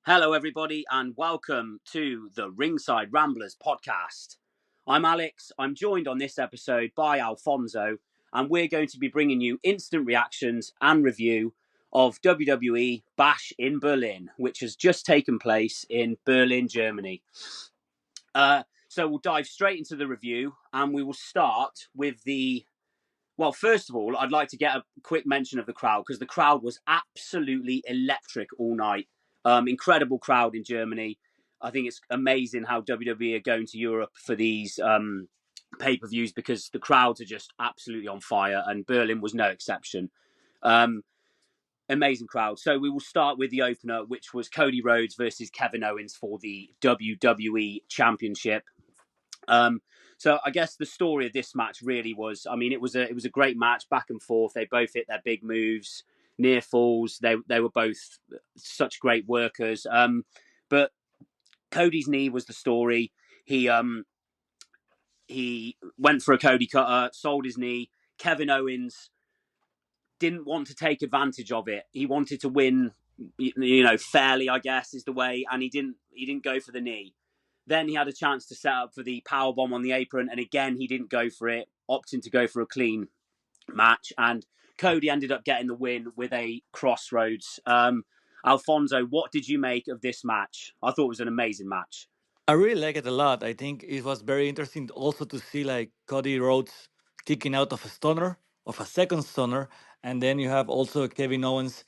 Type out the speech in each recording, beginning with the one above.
Hello, everybody, and welcome to the Ringside Ramblers podcast. I'm Alex. I'm joined on this episode by Alfonso, and we're going to be bringing you instant reactions and review of WWE Bash in Berlin, which has just taken place in Berlin, Germany. So we'll dive straight into the review, and we will start with the. Well, first of all, I'd like to get a quick mention of the crowd because the crowd was absolutely electric all night. Incredible crowd in Germany. I think it's amazing how WWE are going to Europe for these pay-per-views because the crowds are just absolutely on fire, and Berlin was no exception. Um, Amazing crowd. So we will start with the opener, which was Cody Rhodes versus Kevin Owens for the WWE Championship. Um, so I guess the story of this match really was, I mean, it was a great match, back and forth. They both hit their big moves, near falls. They were both such great workers. But Cody's knee was the story. He went for a Cody cutter, sold his knee. Kevin Owens didn't want to take advantage of it. He wanted to win, fairly, I guess is the way, and he didn't go for the knee. Then he had a chance to set up for the power bomb on the apron, and again he didn't go for it, opting to go for a clean match. And Cody ended up getting the win with a crossroads. Alfonso, what did you make of this match? I thought it was an amazing match. I really like it a lot. I think it was very interesting also to see like Cody Rhodes kicking out of a stunner, of a second stunner, and then you have also Kevin Owens,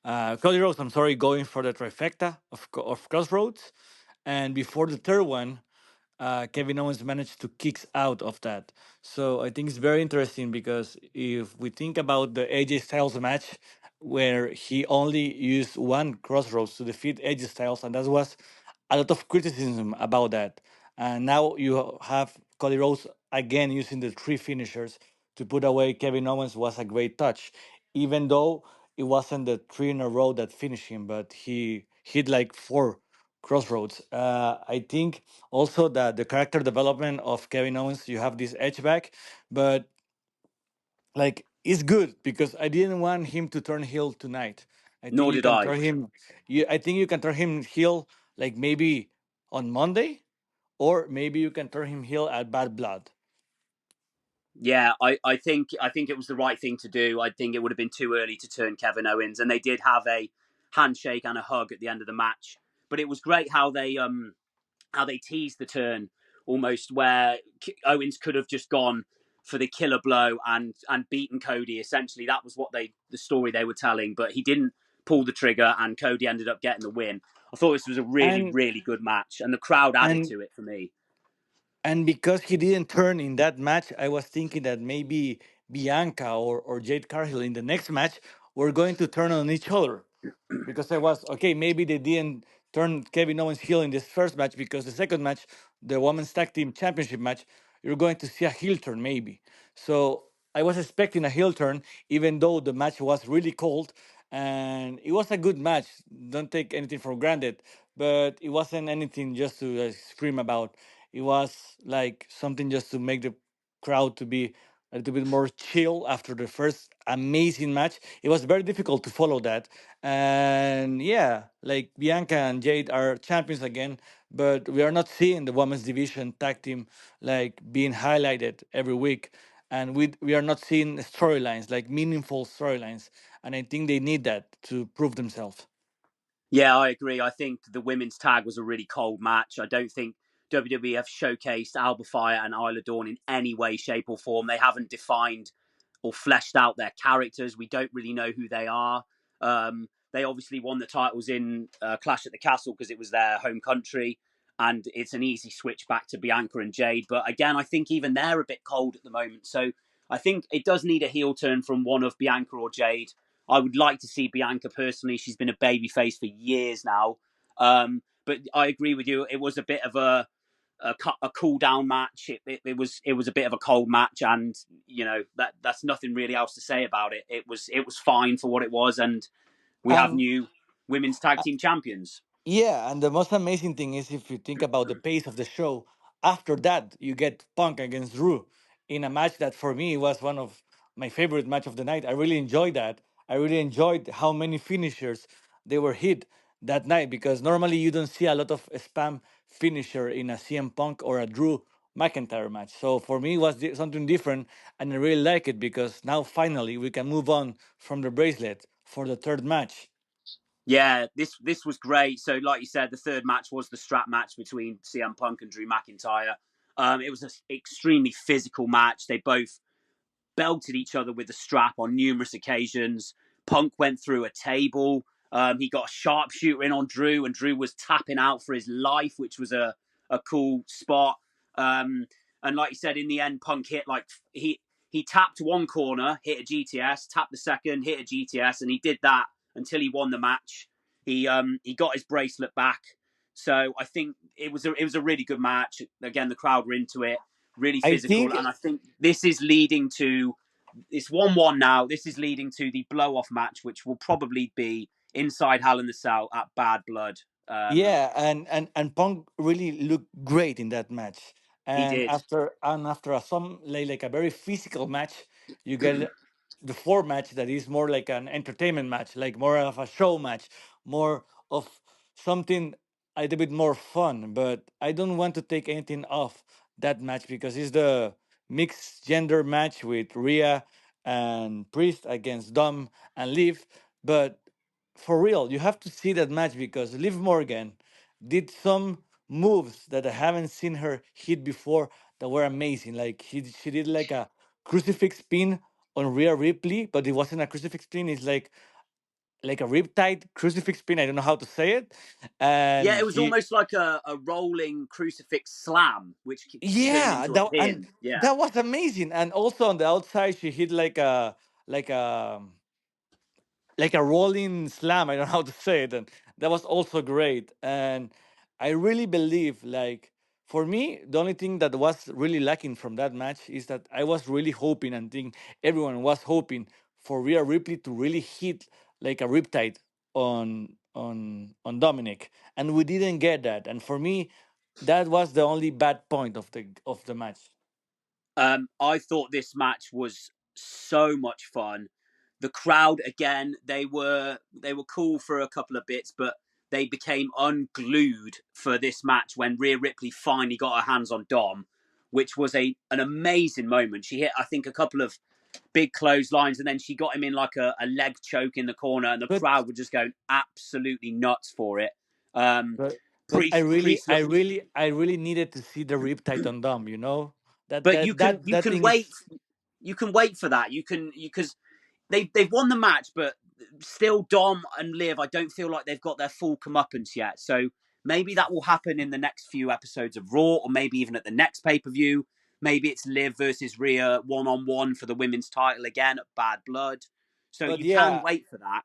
Cody Rhodes. I'm sorry, going for the trifecta of Crossroads, and before the third one, Kevin Owens managed to kick out of that. So I think it's very interesting because if we think about the AJ Styles match, where he only used one crossroads to defeat AJ Styles, and that was a lot of criticism about that. And now you have Cody Rhodes again using the three finishers to put away Kevin Owens was a great touch, even though it wasn't the three in a row that finished him, but he hit like four crossroads. I think also that the character development of Kevin Owens, you have this edge back, but like it's good because I didn't want him to turn heel tonight. I think Nor you did can I. turn him. I think you can turn him heel like maybe on Monday, or maybe you can turn him heel at Bad Blood. Yeah, I think it was the right thing to do. I think it would have been too early to turn Kevin Owens, and they did have a handshake and a hug at the end of the match. But it was great how they teased the turn almost where Owens could have just gone for the killer blow and beaten Cody. Essentially, that was what the story they were telling, but he didn't pull the trigger, and Cody ended up getting the win. I thought this was a really And really good match, and the crowd added and to it for me. And because he didn't turn in that match, I was thinking that maybe Bianca or Jade Cargill in the next match were going to turn on each other. Because I was, okay, maybe they didn't turn Kevin Owens heel in this first match because the second match, the Women's Tag Team Championship match, you're going to see a heel turn maybe. So I was expecting a heel turn, even though the match was really cold. And it was a good match. Don't take anything for granted. But it wasn't anything just to scream about. It was like something just to make the crowd to be a little bit more chill after the first amazing match. It was very difficult to follow that. And yeah, like Bianca and Jade are champions again, but we are not seeing the women's division tag team like being highlighted every week. And we are not seeing storylines, like meaningful storylines. And I think they need that to prove themselves. Yeah, I agree. I think the women's tag was a really cold match. I don't think WWE have showcased Alba Fire and Isla Dawn in any way, shape, or form. They haven't defined or fleshed out their characters. We don't really know who they are. They obviously won the titles in Clash at the Castle because it was their home country, and it's an easy switch back to Bianca and Jade. But again, I think even they're a bit cold at the moment. So I think it does need a heel turn from one of Bianca or Jade. I would like to see Bianca personally. She's been a babyface for years now. But I agree with you. It was a bit of a cool down match. It was a bit of a cold match, and that's nothing really else to say about it. It was fine for what it was, and we have And new women's tag team champions. yeah, and the most amazing thing is if you think about the pace of the show, after that you get Punk against Drew in a match that for me was one of my favorite match of the night. I really enjoyed that. I really enjoyed how many finishers they were hit. that night, because normally you don't see a lot of spam finisher in a CM Punk or a Drew McIntyre match. So for me, it was something different, and I really like it because now finally we can move on from the bracelet for the third match. Yeah, this was great. So, like you said, the third match was the strap match between CM Punk and Drew McIntyre. It was an extremely physical match. They both belted each other with the strap on numerous occasions. Punk went through a table. He got a sharpshooter in on Drew, and Drew was tapping out for his life, which was a cool spot. And like you said, in the end, Punk hit he tapped one corner, hit a GTS, tapped the second, hit a GTS, and he did that until he won the match. He got his bracelet back. So I think it was a really good match. Again, the crowd were into it, really I physical, think, and I think this is leading to it's 1-1 now. This is leading to the blow off match, which will probably be inside Hell in the Cell at Bad Blood. Um, yeah, and Punk really looked great in that match. he And did. after some like a very physical match, you get the fourth match that is more like an entertainment match, like more of a show match, more of something a little bit more fun. But I don't want to take anything off that match because it's the mixed gender match with Rhea and Priest against Dom and Liv. But for real, you have to see that match because Liv Morgan did some moves that I haven't seen her hit before that were amazing. Like she did like a crucifix pin on Rhea Ripley, but it wasn't a crucifix pin. It's like a riptide crucifix pin. I don't know how to say it. Yeah, And it was he, almost like a rolling crucifix slam, which turned yeah, into a and pin. Yeah. that was amazing. And also on the outside, she hit like a like a rolling slam. I don't know how to say it, and that was also great. And I really believe, like, for me, the only thing that was really lacking from that match is that I was really hoping, and think everyone was hoping for Rhea Ripley to really hit like a riptide on Dominic, and we didn't get that. And for me, that was the only bad point of the match. I thought this match was so much fun. The crowd again, they were cool for a couple of bits, but they became unglued for this match when Rhea Ripley finally got her hands on Dom, which was an amazing moment. She hit, I think, a couple of big clotheslines, and then she got him in like a leg choke in the corner, and the But crowd were just going absolutely nuts for it. Um, but Priest looked, I really needed to see the riptide on Dom. You know but you can you that can thing is. wait, you can wait for that. Because they've won the match, but still Dom and Liv, I don't feel like they've got their full comeuppance yet. So maybe that will happen in the next few episodes of Raw, or maybe even at the next pay per view. Maybe it's Liv versus Rhea 1-on-1 for the women's title again at Bad Blood. So But you can yeah, wait for that.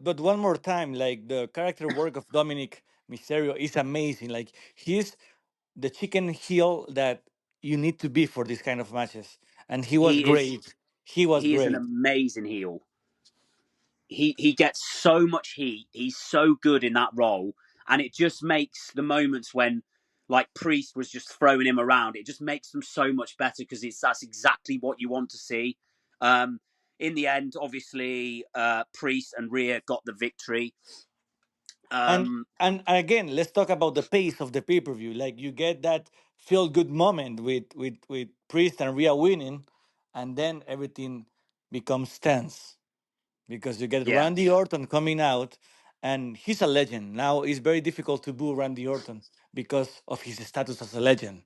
but one more time, like the character work of Dominic Mysterio is amazing. Like he's the chicken heel that you need to be for these kind of matches, and he was He is great. He was he is an great. amazing heel. He gets so much heat. He's so good in that role, and it just makes the moments when like Priest was just throwing him around. It just makes them so much better because that's exactly what you want to see. Um, in the end, obviously, Priest and Rhea got the victory. And Um, and again, let's talk about the pace of the pay per view. Like you get that feel good moment with Priest and Rhea winning, and then everything becomes tense because you get yeah, Randy Orton coming out, and he's a legend. Now it's very difficult to boo Randy Orton because of his status as a legend.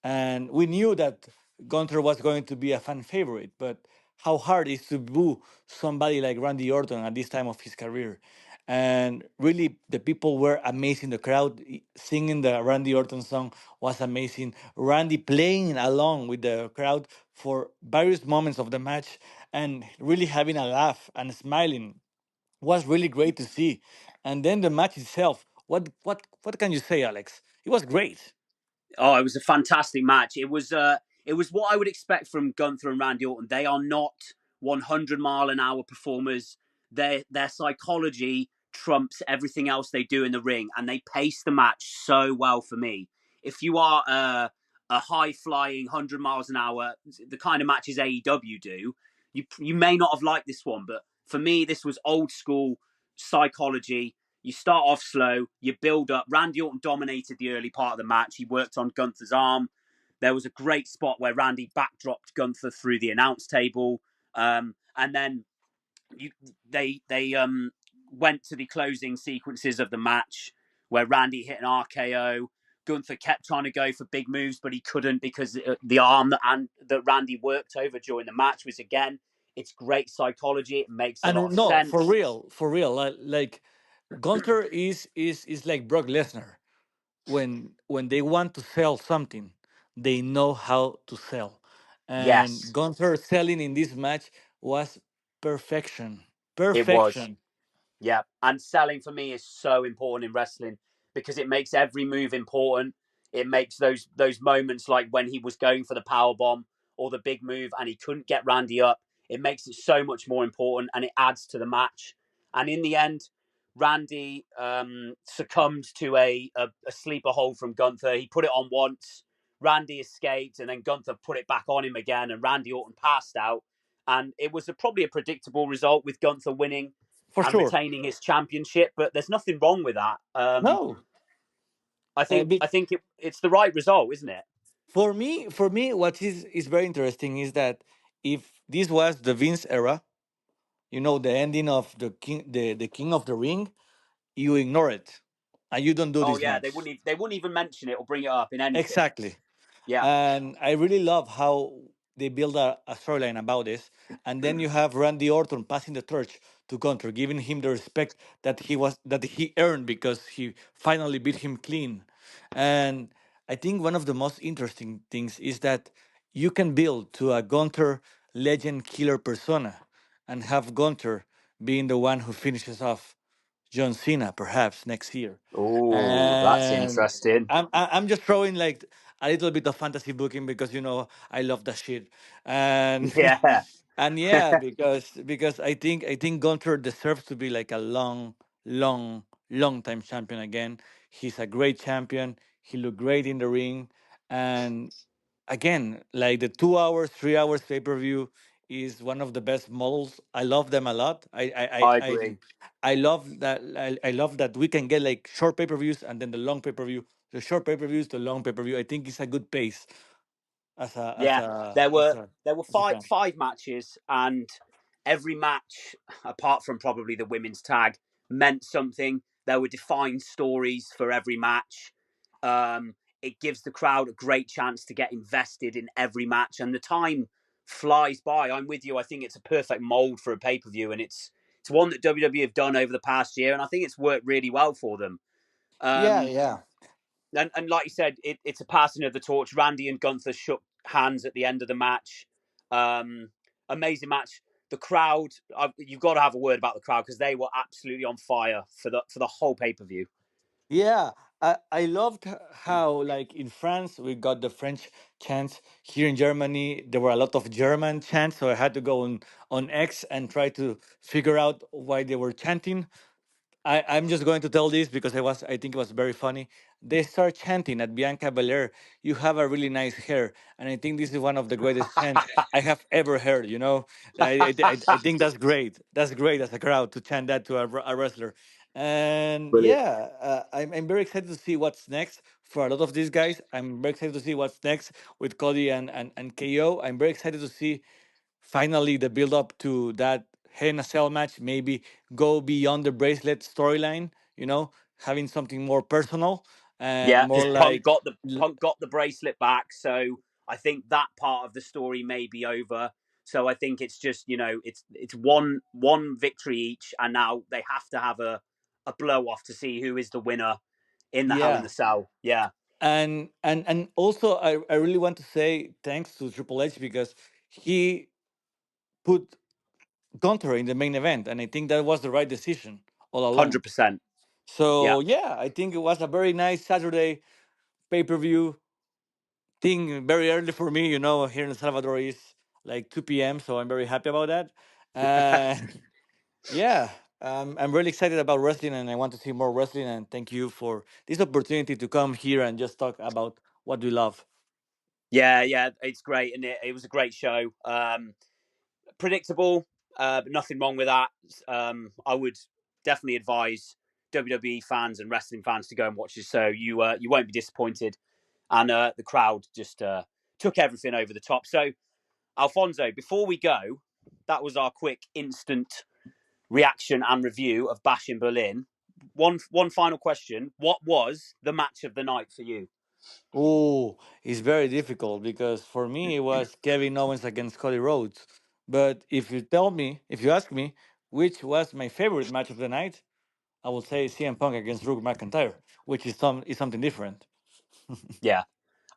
And we knew that Gunther was going to be a fan favorite, but how hard is to boo somebody like Randy Orton at this time of his career? And really, the people were amazing. The crowd singing the Randy Orton song was amazing. Randy playing along with the crowd for various moments of the match and really having a laugh and smiling was really great to see. And then the match itself, what can you say, Alex? It was great. oh, it was a fantastic match. It was what I would expect from Gunther and Randy Orton. They are not 100-mile-an-hour performers. Their psychology trumps everything else they do in the ring, and they pace the match so well for me. If you are a high flying 100 miles an hour, the kind of matches AEW do, you may not have liked this one, but for me, this was old school psychology. You start off slow, you build up. Randy Orton dominated the early part of the match. He worked on Gunther's arm. There was a great spot where Randy backdropped Gunther through the announce table, and then they went to the closing sequences of the match where Randy hit an RKO. Gunther kept trying to go for big moves, but he couldn't because the arm that Randy worked over during the match was, again, it's great psychology. It makes a lot And of no, sense. for real, like Gunter is like Brock Lesnar. When they want to sell something, they know how to sell. And Yes, Gunther selling in this match was perfection. it was. Perfection. Yeah, and selling for me is so important in wrestling because it makes every move important. It makes those moments like when he was going for the power bomb or the big move and he couldn't get Randy up. It makes it so much more important and it adds to the match. And in the end, Randy succumbed to a sleeper hold from Gunther. He put it on once. Randy escaped, and then Gunther put it back on him again, and Randy Orton passed out. And it was probably a predictable result with Gunther winning For and sure. retaining his championship, but there's nothing wrong with that. No. I think Be- I think it's the right result, isn't it? for me, what is very interesting is that if this was the Vince era, the ending of the King of the Ring, you ignore it and you don't do Oh this yeah, match. they wouldn't even mention it or bring it up in anything. Exactly. Yeah, And I really love how they build a storyline about this. And then you have Randy Orton passing the torch to Gunter, giving him the respect that he earned because he finally beat him clean. And I think one of the most interesting things is that you can build to a Gunter legend killer persona and have Gunter being the one who finishes off John Cena perhaps next year. oh, that's And interesting. I'm just throwing like a little bit of fantasy booking because I love that shit. And Yeah, and yeah, because I think Gunter deserves to be like a long time champion again. He's a great champion. He looked great in the ring. And again, like the 2 hours, 3 hours pay per view is one of the best models. I love them a lot. I I agree. I love that. I love that we can get like short pay per views and then the long pay per view. The short pay per views, the long pay per view. I think it's a good pace as a as Yeah, a there as were a there were as a five fan. five matches, and every match, apart from probably the women's tag, meant something. There were defined stories for every match. Um, it gives the crowd a great chance to get invested in every match, and the time flies by. I'm with you. I think it's a perfect mold for a pay per view, and it's one that WWE have done over the past year, and I think it's worked really well for them. Yeah, Um, yeah. and like you said, it's a passing of the torch. Randy and Gunther shook hands at the end of the match. Um, Amazing match. The crowd, you've got to have a word about the crowd because they were absolutely on fire for the whole pay per view. Yeah, I loved how, like in France, we got the French chants. Here in Germany, there were a lot of German chants, so I had to go on X and try to figure out why they were chanting. I'm just going to tell this because I think it was very funny. They start chanting at Bianca Belair, "You have a really nice hair," and I think this is one of the greatest chants I have ever heard. I think that's great. That's great as a crowd to chant that to a wrestler. And Brilliant. yeah, I'm very excited to see what's next for a lot of these guys. I'm very excited to see what's next with Cody and KO. I'm very excited to see finally the build up to that Hell in a Cell match, maybe go beyond the bracelet storyline, having something more personal and Yeah, because more like Punk got the bracelet back, so I think that part of the story may be over. So I think it's just it's one victory each, and now they have to have a blow off to see who is the winner in the Hell in yeah. the Cell. Yeah, And also I really want to say thanks to Triple H because he put Gunter in the main event, and I think that was the right decision all along. 100%. Yeah, So yeah, I think it was a very nice Saturday pay-per-view thing, very early for me. Here in El Salvador is like 2 p.m., so I'm very happy about that. And yeah, I'm really excited about wrestling, and I want to see more wrestling. And thank you for this opportunity to come here and just talk about what we love. yeah, it's great, and it was a great show. Predictable, but nothing wrong with that. I would definitely advise WWE fans and wrestling fans to go and watch this. So you won't be disappointed. And the crowd just took everything over the top. So, Alfonso, before we go, that was our quick instant reaction and review of Bash in Berlin. One final question. What was the match of the night for you? Oh, it's very difficult because for me it was Kevin Owens against Cody Rhodes. But if you ask me which was my favorite match of the night, I will say CM Punk against Drew McIntyre, which is something different. Yeah,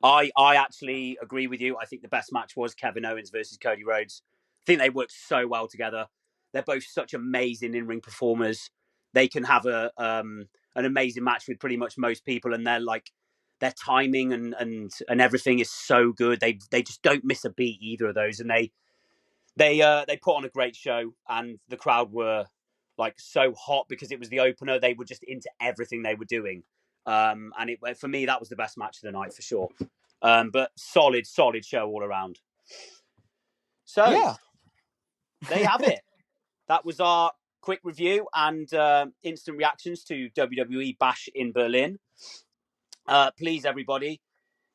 I actually agree with you. I think the best match was Kevin Owens versus Cody Rhodes. I think they worked so well together. They're both such amazing in-ring performers. They can have an amazing match with pretty much most people, and their timing and everything is so good. They just don't miss a beat, either of those, and they put on a great show, and the crowd were like so hot because it was the opener. They were just into everything they were doing, and for me that was the best match of the night for sure. But solid show all around. So Yeah. there you have it. That was our quick review and instant reactions to WWE Bash in Berlin. Please, everybody,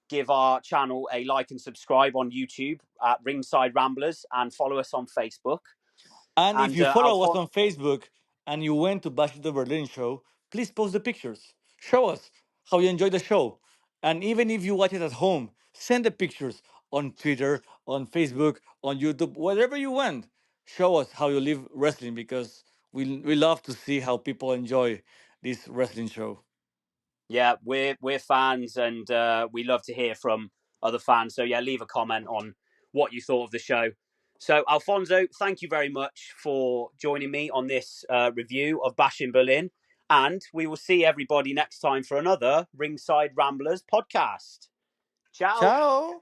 give our channel a like and subscribe on YouTube at Ringside Ramblers and follow us on Facebook. And if And you follow us Alphonse, on Facebook and you went to Bash the Berlin show, please post the pictures. Show us how you enjoyed the show. And even if you watch it at home, send the pictures on Twitter, on Facebook, on YouTube, whatever you want. Show us how you live wrestling because we love to see how people enjoy this wrestling show. yeah, we're fans, and we love to hear from other fans. So yeah, leave a comment on what you thought of the show. So Alfonso, thank you very much for joining me on this review of Bash in Berlin, and we will see everybody next time for another Ringside Ramblers podcast. Ciao. Ciao.